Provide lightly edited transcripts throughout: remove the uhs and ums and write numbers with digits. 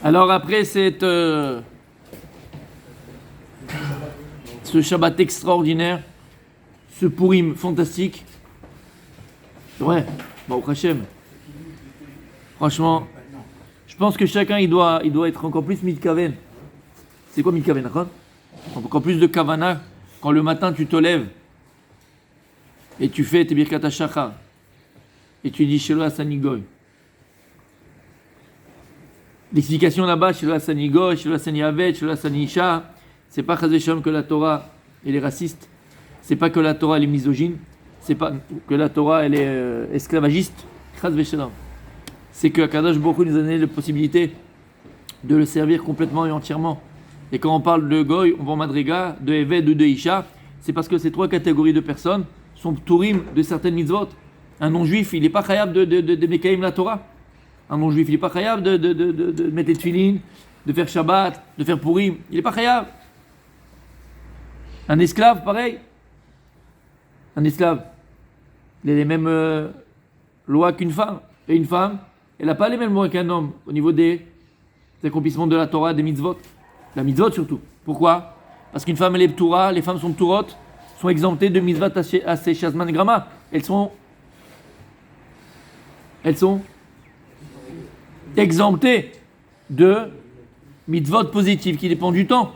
Alors après ce Shabbat extraordinaire, ce Purim fantastique, ouais, Baruch Hashem, franchement, je pense que chacun il doit être encore plus mitkaven. C'est quoi mitkaven, d'accord? Encore plus de kavana quand le matin tu te lèves et tu fais tes birkat hashachar et tu dis Shelo Asani Goy. L'explication là-bas, Shelo Asani Goy, Shelo Asani Avet, Shelo Asani Isha, c'est pas Chaz v'Shalom que la Torah elle est raciste, c'est pas que la Torah elle est misogyne, c'est pas que la Torah elle est esclavagiste, Chaz v'Shalom. C'est que Akadosh Baruch Hu nous a donné la possibilité de le servir complètement et entièrement. Et quand on parle de Goy, on va en Madriga, de Eved ou de Isha, c'est parce que ces trois catégories de personnes sont tourim de certaines mitzvot. Un non-juif, il n'est pas khayab de Mekaim la Torah. Un non-juif, il n'est pas khayab de mettre les tefilines, de faire Shabbat, de faire Purim. Il n'est pas khayab. Un esclave, pareil. Un esclave, il a les mêmes lois qu'une femme. Et une femme, elle n'a pas les mêmes lois qu'un homme au niveau des accomplissements de la Torah, des mitzvot. La mitzvot surtout. Pourquoi? Parce qu'une femme elle est ptoura, les femmes sont ptourot, sont exemptées de mitzvot assez shazman grama. Elles sont exemptées de mitzvot positives qui dépendent du temps.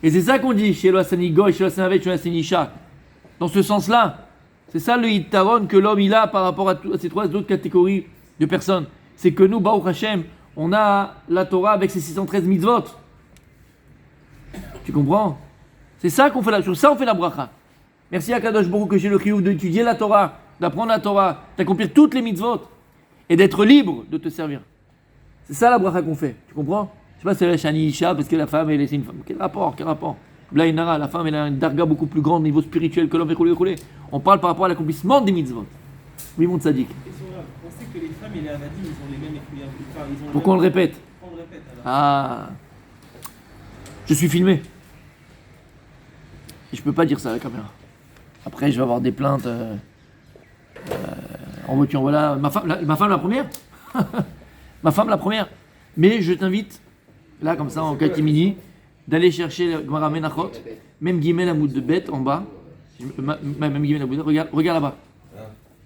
Et c'est ça qu'on dit chez le Hassani Goy, chez le Hassani Avet, chez le Hassani Isha. Dans ce sens-là, c'est ça le Yitaron que l'homme il a par rapport à ces trois autres catégories de personnes. C'est que nous, Baruch Hashem, on a la Torah avec ses 613 mitzvot. Tu comprends? C'est ça qu'on fait la chose, ça on fait la bracha. Merci à Kadosh Baruch que j'ai le chiyuv d'étudier la Torah, d'apprendre la Torah, d'accomplir toutes les mitzvot et d'être libre de te servir. C'est ça la bracha qu'on fait, tu comprends? Je sais pas si c'est la Shani Isha parce que la femme elle est une femme. Quel rapport? Blainara, la femme elle a un darga beaucoup plus grand au niveau spirituel que l'homme. On parle par rapport à l'accomplissement des mitzvot. Oui mon tzaddik. On sait que les femmes et les avadim ils ont les mêmes équilibres. Pourquoi on le répète? On le répète alors. Ah, je suis filmé. Et je peux pas dire ça à la caméra. Après, je vais avoir des plaintes en voiture. Voilà, ma femme la première. Ma femme la première. Mais je t'invite, là comme ça en catimini, d'aller chercher le Gemara Menachot, même Gimel Amoud de bête en bas. Même Gimel Amoud, regarde là-bas.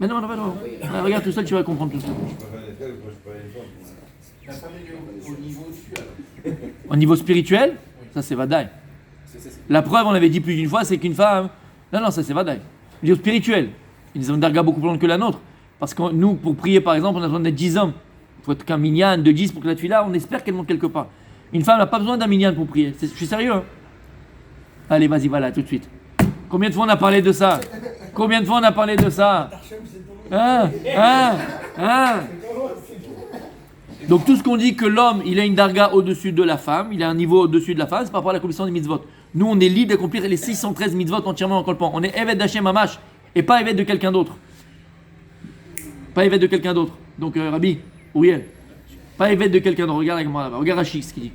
Mais non. Regarde tout seul, tu vas comprendre tout ça. La femme est au niveau au-dessus alors. Au niveau spirituel, ça c'est Vadaï. La preuve, on l'avait dit plus d'une fois, c'est qu'une femme. Non, ça c'est Vadaï. Au niveau spirituel, ils ont une darga beaucoup plus longue que la nôtre. Parce que nous, pour prier par exemple, on a besoin d'être 10 hommes. Il faut être qu'un minyan de 10 pour que la tuila, on espère qu'elle monte quelque part. Une femme n'a pas besoin d'un minyan pour prier. Je suis sérieux, hein. Allez, vas-y, voilà, tout de suite. Combien de fois on a parlé de ça? Donc tout ce qu'on dit que l'homme, il a une darga au-dessus de la femme, il a un niveau au-dessus de la femme, c'est par rapport à l'accomplissement des mitzvot. Nous, on est libre d'accomplir les 613 mitzvot entièrement en colpant. On est Eved d'Hachem Hamash et pas Eved de quelqu'un d'autre. Donc Rabbi, Uriel, pas Eved de quelqu'un d'autre. Regarde avec moi là-bas, regarde Rachid ce qu'il dit.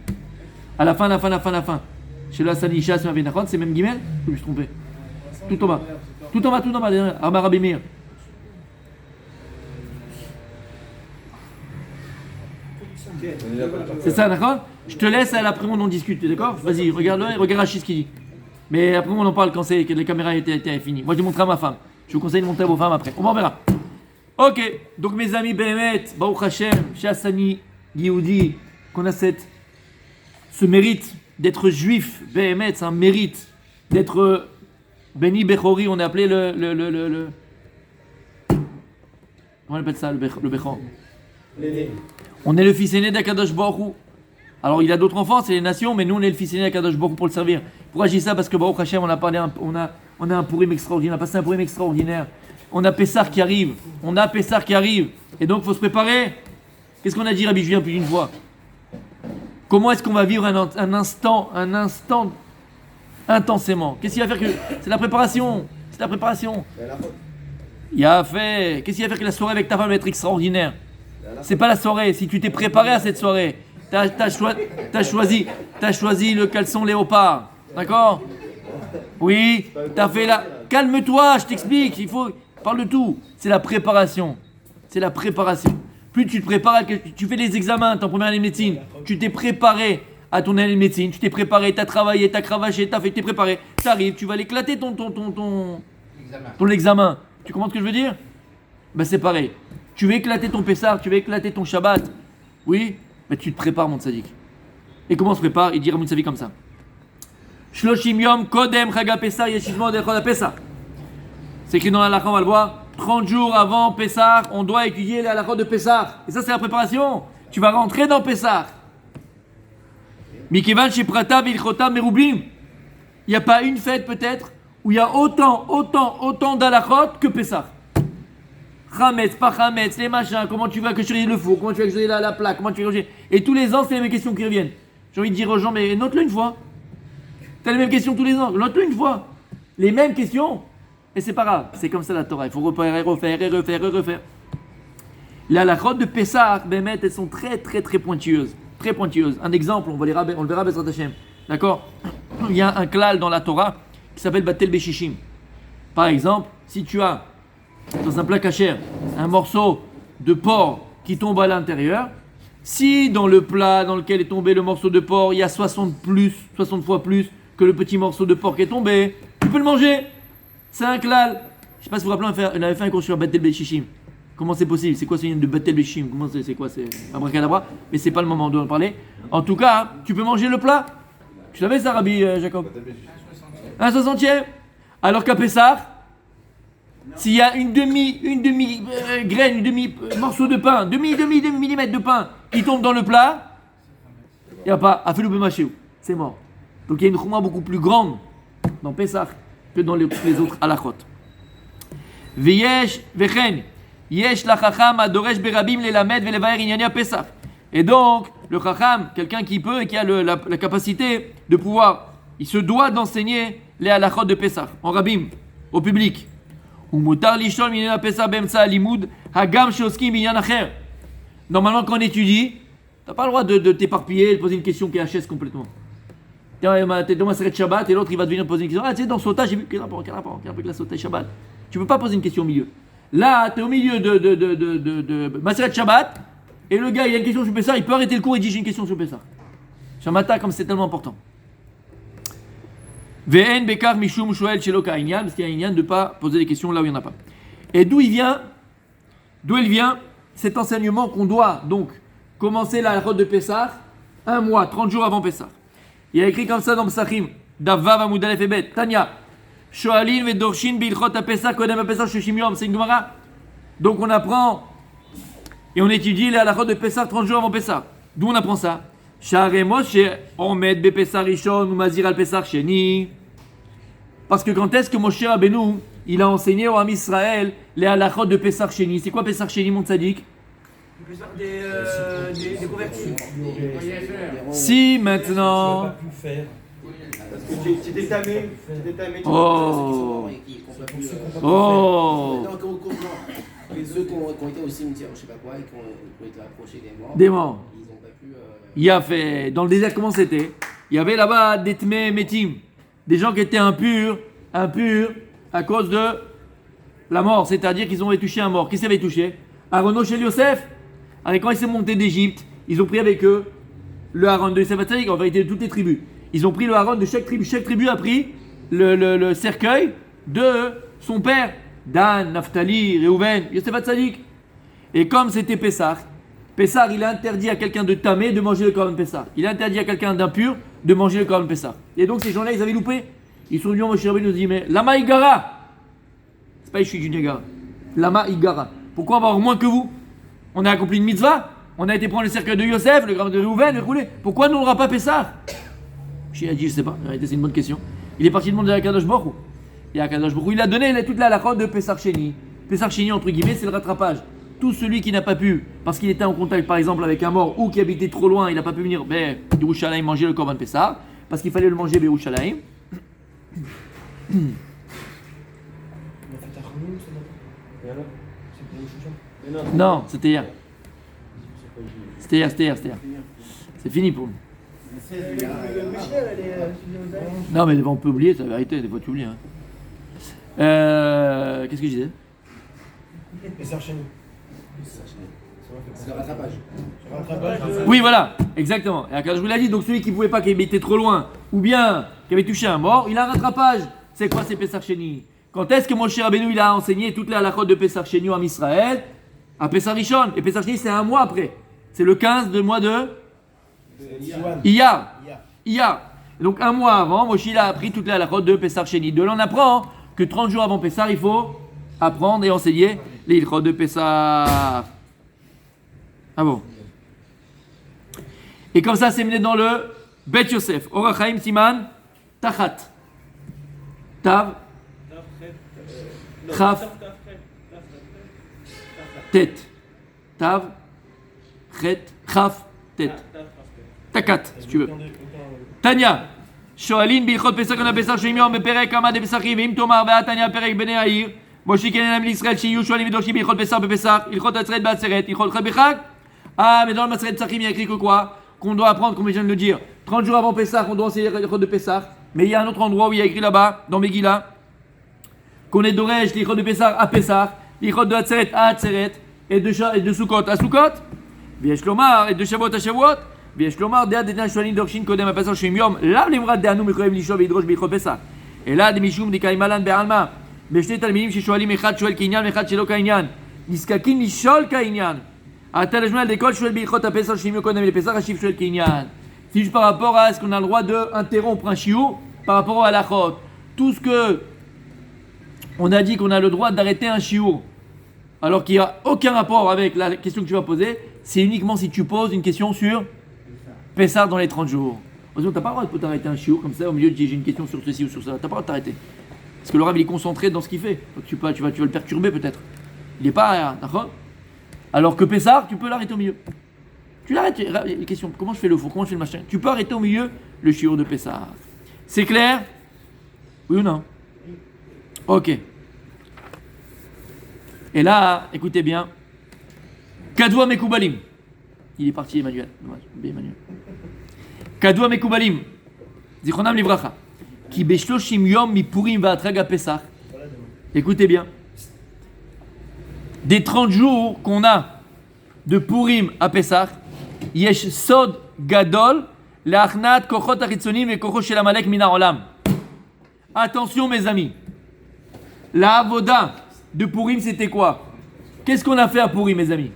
À la fin. Chez le Hassani Isha, c'est même Gimel? Je me suis trompé. Tout en bas, derrière. Arma Rabbi Meir. C'est ça, d'accord? Je te laisse, après on en discute, d'accord? Vas-y, regarde-le et regarde Rachid ce qu'il dit. Mais après on en parle quand que la caméra était finie. Moi je vais montrer à ma femme. Je vous conseille de montrer à vos femmes après. On verra. Ok, donc mes amis, Behemet, Baruch Hashem, Shassani, Yehudi, qu'on a ce mérite d'être juif, Behemet, c'est un mérite d'être Beni Bechori, on est appelé le comment on appelle ça, le Bechor? On est le fils aîné d'Akadosh Baruch Hu. Alors il a d'autres enfants, c'est les nations, mais nous on est le fils aîné d'Akadosh Baruch Hu pour le servir. Pourquoi je dis ça? Parce que Baruch Hashem, on a un Purim extraordinaire, on a passé un Purim extraordinaire. On a Pessah qui arrive. Et donc il faut se préparer. Qu'est-ce qu'on a dit, Rabbi Julien, plus d'une fois? Comment est-ce qu'on va vivre un instant intensément? Qu'est-ce qu'il va faire que... C'est la préparation. Il a fait... Qu'est-ce qu'il va faire que la soirée avec ta femme va être extraordinaire? C'est pas la soirée. Si tu t'es préparé à cette soirée, t'as choisi le caleçon léopard. D'accord? Oui, t'as fait la... Calme-toi, je t'explique. Parle de tout. C'est la préparation. plus tu te prépares, tu fais les examens, ton première année de médecine, tu t'es préparé à ton année de médecine, tu t'es préparé, tu as travaillé, tu as cravaché, tu as fait, tu t'es préparé, tu arrives, tu vas l'éclater ton examen. Tu comprends ce que je veux dire? Ben c'est pareil. Tu veux éclater ton Pessah, tu veux éclater ton Shabbat. Oui, ben tu te prépares, mon tzaddik. Et comment on se prépare? Il dit Ramon Savi comme ça. Shloshim yom kodem chaga Pessah yeshivmo dechol Pessah. C'est écrit dans la halakha, on va le voir. 30 jours avant Pessah, on doit étudier la halakha de Pessah. Et ça, c'est la préparation. Tu vas rentrer dans Pessah. Mikevan sheprata vilchota merubim. Il n'y a pas une fête peut-être où il y a autant d'halachot que Pessah. Chametz, pas chametz, les machins, comment tu vas cueillir le four, comment tu vas cueillir la plaque, comment tu vas cueillir. Et tous les ans, c'est les mêmes questions qui reviennent. J'ai envie de dire aux gens, mais note-le une fois. T'as les mêmes questions tous les ans, note-le une fois. Les mêmes questions. Et c'est pas grave, c'est comme ça la Torah. Il faut refaire. Les halachot de Pessah, Bémet, elles sont très pointilleuses. Très pointilleuses. Un exemple, on le verra, Bezrat Hashem. D'accord? Il y a un klal dans la Torah qui s'appelle Batel Beshishim. Par exemple, si tu as dans un plat kasher un morceau de porc qui tombe à l'intérieur, si dans le plat dans lequel est tombé le morceau de porc, il y a 60 fois plus que le petit morceau de porc qui est tombé, tu peux le manger. C'est un klal. Je ne sais pas si vous vous rappelez, on avait fait un cours sur Batel Beshishim. Comment c'est possible? C'est quoi ce lien de Batel Beshishim? Comment c'est quoi? C'est abracadabra? Mais c'est pas le moment de en parler. En tout cas, tu peux manger le plat. Tu savais ça, Rabbi Jacob? Un 60e. Alors qu'à Pessah, s'il y a une demi graine, une demi morceau de pain, demi millimètre de pain qui tombe dans le plat, il n'y a pas afilou b'machéou, c'est mort. Donc il y a une chouma beaucoup plus grande dans Pessah que dans les autres halachot. V'yesh v'chen yesh la chacham adoresh berabim lelamed v'levaer inyania Pessah. Et donc le chacham, quelqu'un qui peut et qui a la capacité de pouvoir, il se doit d'enseigner les halachot de Pessah en rabim, au public. Normalement, quand on étudie, tu n'as pas le droit de t'éparpiller et de poser une question qui est HS complètement. Tu es dans ma série de Shabbat et l'autre il va venir poser une question. Ah, tu sais, dans Sota, j'ai vu quel rapport avec la Sota et Shabbat. Tu ne peux pas poser une question au milieu. Là, tu es au milieu de ma série de Shabbat et le gars il a une question sur Pessah, il peut arrêter le cours et dire j'ai une question sur Pessah. Shamata, comme c'est tellement important. Ve'en bekar mishum shoel shelo ka'inyan, parce qu'il y a un inyan de ne pas poser des questions là où il n'y en a pas. Et d'où il vient cet enseignement qu'on doit donc commencer la halachot de Pessah 1 mois, 30 jours avant Pessah. Il y a écrit comme ça dans Psachim, Davav Amud Aleph et Bet, Tanya, Shoalin ve'dorshin bilchot ha-Pessah kodem ha-Pessah sheshim yom, c'est une Gemara. Donc on apprend et on étudie les halachot de Pessah 30 jours avant Pessah. D'où on apprend ça? Share Moshe Omed be Pessah Rishon ou Mazir al Pessah Sheni. Parce que quand est-ce que Moshe Rabbeinu il a enseigné au Ham Israël les halachot de Pessah Sheni? C'est quoi Pessah Sheni, mon tzaddik? Des convertis. Si maintenant. Tu n'as pas pu faire. Parce que tu étais tamé. Oh. Et ceux qui ont été au cimetière, je sais pas quoi, et qui ont été approchés Des morts. ils n'ont pas pu. Il y a fait, dans le désert, comment c'était? Il y avait là-bas des tmé métim, des gens qui étaient impurs à cause de la mort, c'est-à-dire qu'ils ont touché un mort. Qui s'avait touché? Aaron chez Yosef. Alors quand ils sont montés d'Égypte, ils ont pris avec eux le Aaron de Yosef Hatzadik, en vérité de toutes les tribus. Ils ont pris le Aaron de chaque tribu. Chaque tribu a pris le cercueil de son père, Dan, Naphtali, Reuven, Yosef Hatzadik. Et comme c'était Pessah, il a interdit à quelqu'un de tamé de manger le korban Pessah. Il a interdit à quelqu'un d'impur de manger le korban Pessah. Et donc ces gens-là, ils avaient loupé. Ils sont venus à Moshe Rabbeinu et nous ont dit, mais Lama Igara. C'est pas Ishui Juniaga. Lama Igara. Pourquoi on va avoir moins que vous? On a accompli une mitzvah. On a été prendre le cercueil de Yosef, le gramme de Reuven, le roulé. Pourquoi nous on n'aura pas Pessah? J'ai dit, je sais pas. En réalité, c'est une bonne question. Il est parti demander à Kadosh Baruch Hu. Et à Kadosh Baruch Hu, il a donné toute la halakha de Pessah Sheni. Pessah Sheni, entre guillemets, c'est le rattrapage. Tout celui qui n'a pas pu, parce qu'il était en contact par exemple avec un mort ou qui habitait trop loin, il n'a pas pu venir Yerushalayim manger le korban Pessah, parce qu'il fallait le manger Yerushalayim. On a fait ta remise ce matin. Et alors? C'est pour le chouchou? Non, c'était hier. C'était hier. C'est fini pour nous. Non, mais on peut oublier, c'est la vérité, des fois tu oublies. Hein. Qu'est-ce que je disais? Et ça enchaîne. C'est le rattrapage. Oui, voilà, exactement. Et Akadosh vous l'a dit, donc celui qui ne pouvait pas, qui était trop loin, ou bien qui avait touché un mort, il a un rattrapage. C'est quoi, c'est Pessar Sheni? Quand est-ce que Moshe Rabbeinu il a enseigné toute la halachot de Pessar Sheni en Israël? À Pessar Rishon. Et Pessar Sheni, c'est un mois après. C'est le 15 du mois de Iyar. Iyar. Et donc un mois avant, Moshe il a appris toute la halachot de Pessar Sheni. De là, on apprend que 30 jours avant Pessar, il faut apprendre et enseigner les halachot de Pessar. Ah bon? Et comme ça, c'est mené dans le Bet Yosef. Orachaim Siman Tachat. Tav. Chaf. Tête. Tav. Chet. Chaf. Tête. Takat, si tu veux. Tanya. Shoalin Bilchot Pesach on a Pesach Shemiyom Beperek Amad de Pesachim Im Tomar Beat Tanya Perek Bnei Aïr Moshe Kenan l'Israël Shiyu Shoalim Vidoshim Bilchot Pesach Bepesach Ilchot Atzeret Ba'atzeret Ilchot Chet Bechag. Ah, mais dans le Maseret Pesachim il y a écrit que quoi? Qu'on doit apprendre, comme je viens de le dire, 30 jours avant Pessah, on doit enseigner l'Ichot de Pessah. Mais il y a un autre endroit où il y a écrit là-bas, dans Megillah, qu'on est d'Oresh, l'Ichot de Pessah à Pessah, l'Ichot de Atzeret à Atzeret, et de Sukkot à Sukkot, Viesh Lomar, et de Shavuot à Shavuot, Viesh Lomar, Dead Dedan Shoanin Dorshin Kodem à Pessah Shem Yom, là, l'Imrad de Anu Mekoyem Lishov et Hidrosh Bichot Pessah. Et là, des Mishum, des Kaimalan Be'alma, Beshte Talminim, Shoalim, Echad Shoel Kinyan, Echad Shelo Kainyan, Niskakin Lishol Kainyan. C'est juste par rapport à ce qu'on a le droit d'interrompre un chiour par rapport à la chot. Tout ce que on a dit qu'on a le droit d'arrêter un chiour alors qu'il n'y a aucun rapport avec la question que tu vas poser, c'est uniquement si tu poses une question sur Pessar dans les 30 jours. Tu n'as pas le droit de t'arrêter un chiour comme ça au milieu de j'ai une question sur ceci ou sur ça. Tu n'as pas le droit de t'arrêter. Parce que le Rav il est concentré dans ce qu'il fait. Donc tu vas le perturber peut-être. Il n'est pas d'accord. Alors que Pessar, tu peux l'arrêter au milieu. Tu l'arrêtes. Les questions. Comment je fais le faux? Comment je fais le machin? Tu peux arrêter au milieu le shiur de Pessar. C'est clair? Oui ou non? Ok. Et là, écoutez bien. Kadwa Mekoubalim. Il est parti, Emmanuel. Dommage. Emmanuel. Kadwa Mekoubalim. Zichronam Livracha. Ki beshloshim yom mi purim va'atraga Pessar. Écoutez bien. Des 30 jours qu'on a de Purim à Pessah, yesh sod gadol le'achnat kochot achitzonim et kochot shel Amalek min ha'olam. Attention mes amis, la avoda de Purim c'était quoi? Qu'est-ce qu'on a fait à Purim mes amis?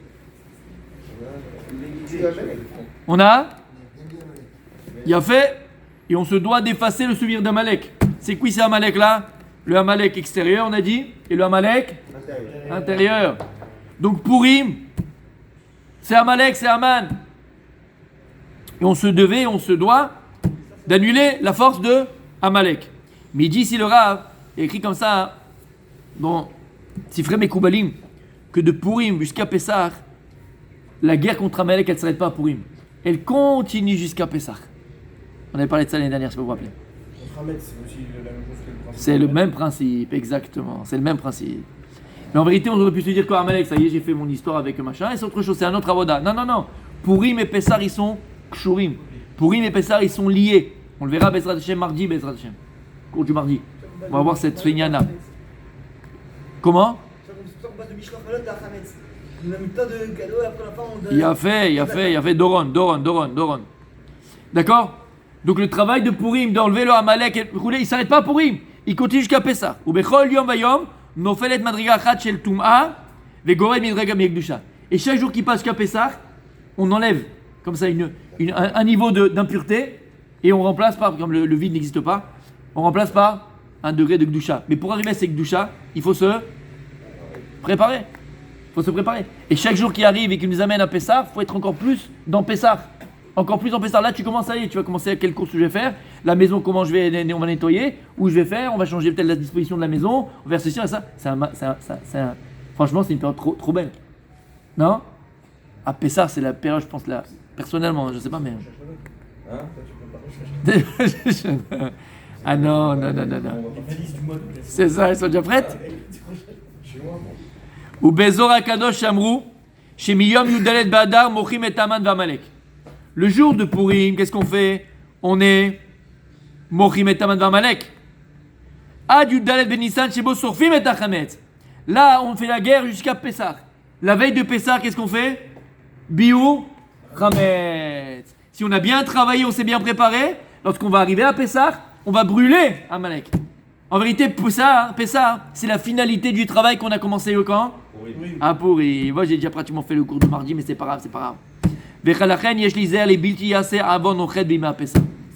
On a fait et on se doit d'effacer le souvenir d'Amalek. C'est qui c'est Amalek là? Le Amalek extérieur on a dit et le Amalek intérieur. Donc Purim, c'est Amalek, c'est Aman. Et on se doit d'annuler la force de Amalek. Mais il dit ici le Rav, il écrit comme ça, dans Sifrei Mekoubalim, que de Purim jusqu'à Pessah, la guerre contre Amalek, elle ne s'arrête pas à Purim. Elle continue jusqu'à Pessah. On avait parlé de ça l'année dernière, si vous vous rappelez. C'est le même principe, exactement. C'est le même principe. Mais en vérité, on aurait pu se dire qu'Amalek, ça y est, j'ai fait mon histoire avec machin, et c'est autre chose, c'est un autre avoda. Non. Purim et Pessar, ils sont kshurim. Purim et Pessar, ils sont liés. On le verra, Bezrat Hashem, mardi, Bezrat Hashem. Cours du mardi. On va voir cette Seignana. Comment? Il a fait Doron. D'accord? Donc le travail de Purim, d'enlever le Amalek, il ne s'arrête pas à Purim. Il continue jusqu'à Pessah. Ou bechol yom vayom, nofelet madriga achat shel tum'a, vegorel midrega miekdusha. Et chaque jour qui passe jusqu'à Pessah, on enlève comme ça un niveau d'impureté et on remplace par, comme le vide n'existe pas, on remplace par un degré de Gdusha. Mais pour arriver à ces Gdusha, il faut se préparer. Et chaque jour qui arrive et qui nous amène à Pessah, il faut être encore plus dans Pessah. Encore plus dans Pessah. Là, tu commences à aller, tu vas commencer à quelle course je vais faire, la maison, comment on va nettoyer, où je vais faire, on va changer peut-être la disposition de la maison, on va faire ceci et ça. Franchement, c'est une période trop belle. Non? À Pessah, c'est la période, je pense, là, personnellement, je sais pas, mais. Ah non. C'est ça, elles sont déjà prêtes? Ou Bezor Akadosh Amrou, chez Miyom Yudalet Badar, Mochim et Taman Vamalek. Le jour de Purim, qu'est-ce qu'on fait? On est Mochim et Taman Vamalek. Ad Yudalet Benissan, Shebo Sorfim et Tachametz. Là, on fait la guerre jusqu'à Pessah. La veille de Pessah, qu'est-ce qu'on fait? Biou, Chametz. Si on a bien travaillé, on s'est bien préparé, lorsqu'on va arriver à Pessah, on va brûler Amalek. En vérité, Pessah, c'est la finalité du travail qu'on a commencé au camp. Ah pourri. Moi j'ai déjà pratiquement fait le cours de mardi, mais c'est pas grave. C'est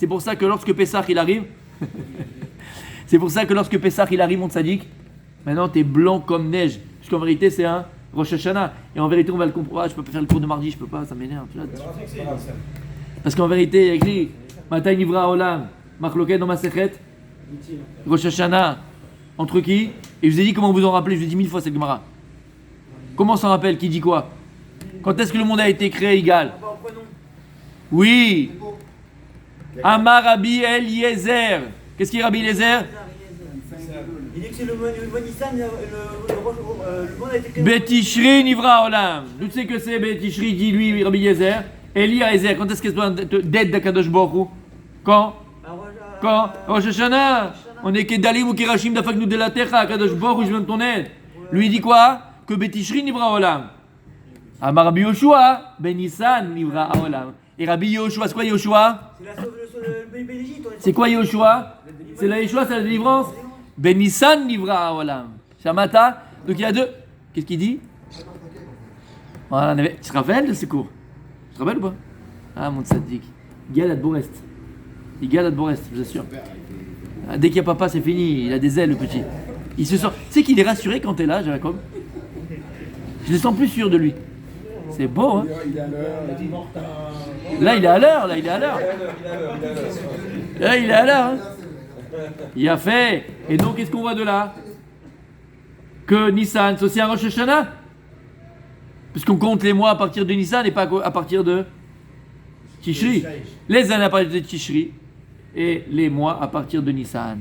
pour ça que lorsque Pessah il arrive, mon tzaddik, maintenant t'es blanc comme neige. Parce qu'en vérité c'est un Rosh Hashanah. Et en vérité on va le comprendre. Ah, je peux pas faire le cours de mardi, je peux pas, ça m'énerve. Parce qu'en vérité il y a écrit Matay Nivra Olam, Machloket dans Masechet, Rosh Hashanah, entre qui? Et je vous ai dit comment vous en rappelez, je vous ai dit 1000 fois cette Gemara. Comment on s'en rappelle? Qui dit quoi? Quand est-ce que le monde a été créé égal? Oui. Amar Rabbi Eliezer. Qu'est-ce qu'il est Rabbi Eliezer? Il dit que c'est le Nissan, le monde a été créé. Betishri Nivra Olam. D'où tu sais que c'est Betishri, dit lui Rabbi Eliezer. Eliezer, quand est-ce qu'il se d'aide d'Akadosh Baruch Hu? Quand? Rosh Hashanah. On est Kedalim ou Kirashim d'Afak nous de la terre, Akadosh Baruch Hu, je viens de ton aide. Lui il dit quoi? Que Betishri Nivra Olam. Amar Rabbi Yoshua, Ben Nissan Nivra Olam. Et Rabbi Yoshua, c'est quoi Yoshua? C'est quoi Yoshua? C'est la Yoshua, c'est la délivrance. Ben Nissan Nivra Olam. Shamata. Donc il y a deux. Qu'est-ce qu'il dit? Voilà, tu te rappelles de ce cours? Tu te rappelles ou pas? Ah mon tzaddik. Galad Borest. Il Galad Borest, je vous assure. Dès qu'il y a papa, c'est fini. Il a des ailes, le petit. Il se sent. Tu sais qu'il est rassuré quand t'es là, Jacob. Je le sens plus sûr de lui. C'est beau, hein? Là, il est à l'heure. Là, il est à l'heure. Hein? Il a fait. Et donc, qu'est-ce qu'on voit de là? Que Nissan, c'est aussi un Rosh Hashanah? Puisqu'on compte les mois à partir de Nissan et pas à partir de Tishri. Les années à partir de Tishri et les mois à partir de Nissan.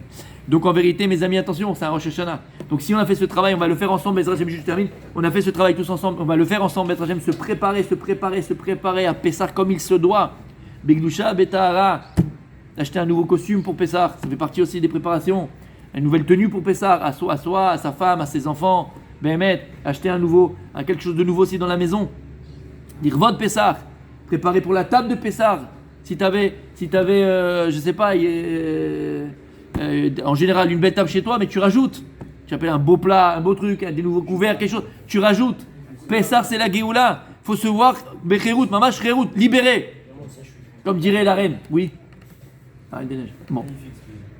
Donc en vérité, mes amis, attention, c'est un Rosh Hashanah. Donc si on a fait ce travail, on va le faire ensemble. Bezrat Hashem, je termine. On a fait ce travail tous ensemble. On va le faire ensemble. Bezrat Hashem, se préparer à Pessah comme il se doit. Begdusha, Betahara. Acheter un nouveau costume pour Pessah. Ça fait partie aussi des préparations. Une nouvelle tenue pour Pessah. À soi, à sa femme, à ses enfants. Béhémet. Acheter quelque chose de nouveau aussi dans la maison. Dire vote Pessah. Préparer pour la table de Pessah. Si t'avais, je sais pas, en général une belle table chez toi, mais tu rajoutes. Tu appelles un beau plat, un beau truc, des nouveaux couverts, quelque chose. Tu rajoutes. Pessah, c'est la Géoula. Faut se voir, Becherout, Mamash Cherout, libéré. Comme dirait la reine. Oui. La reine des neiges. Bon.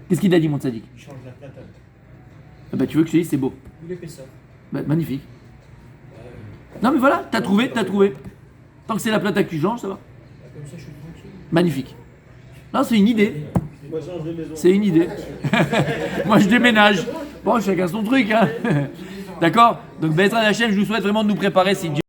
Qu'est-ce qu'il a dit, mon tzaddik? Il change la platane. Ah bah, tu veux que je te dise, c'est beau. Il est fait ça. Bah, magnifique. Non, mais voilà, t'as trouvé. Tant que c'est la plata que tu changes, ça va. Comme ça, je suis tranquille. Magnifique. Non, c'est une idée. Moi, je change de maison. C'est une idée. Moi, je déménage. Bon, chacun son truc, hein. D'accord? Donc, Bezrat Hashem, je vous souhaite vraiment de nous préparer. Si Dieu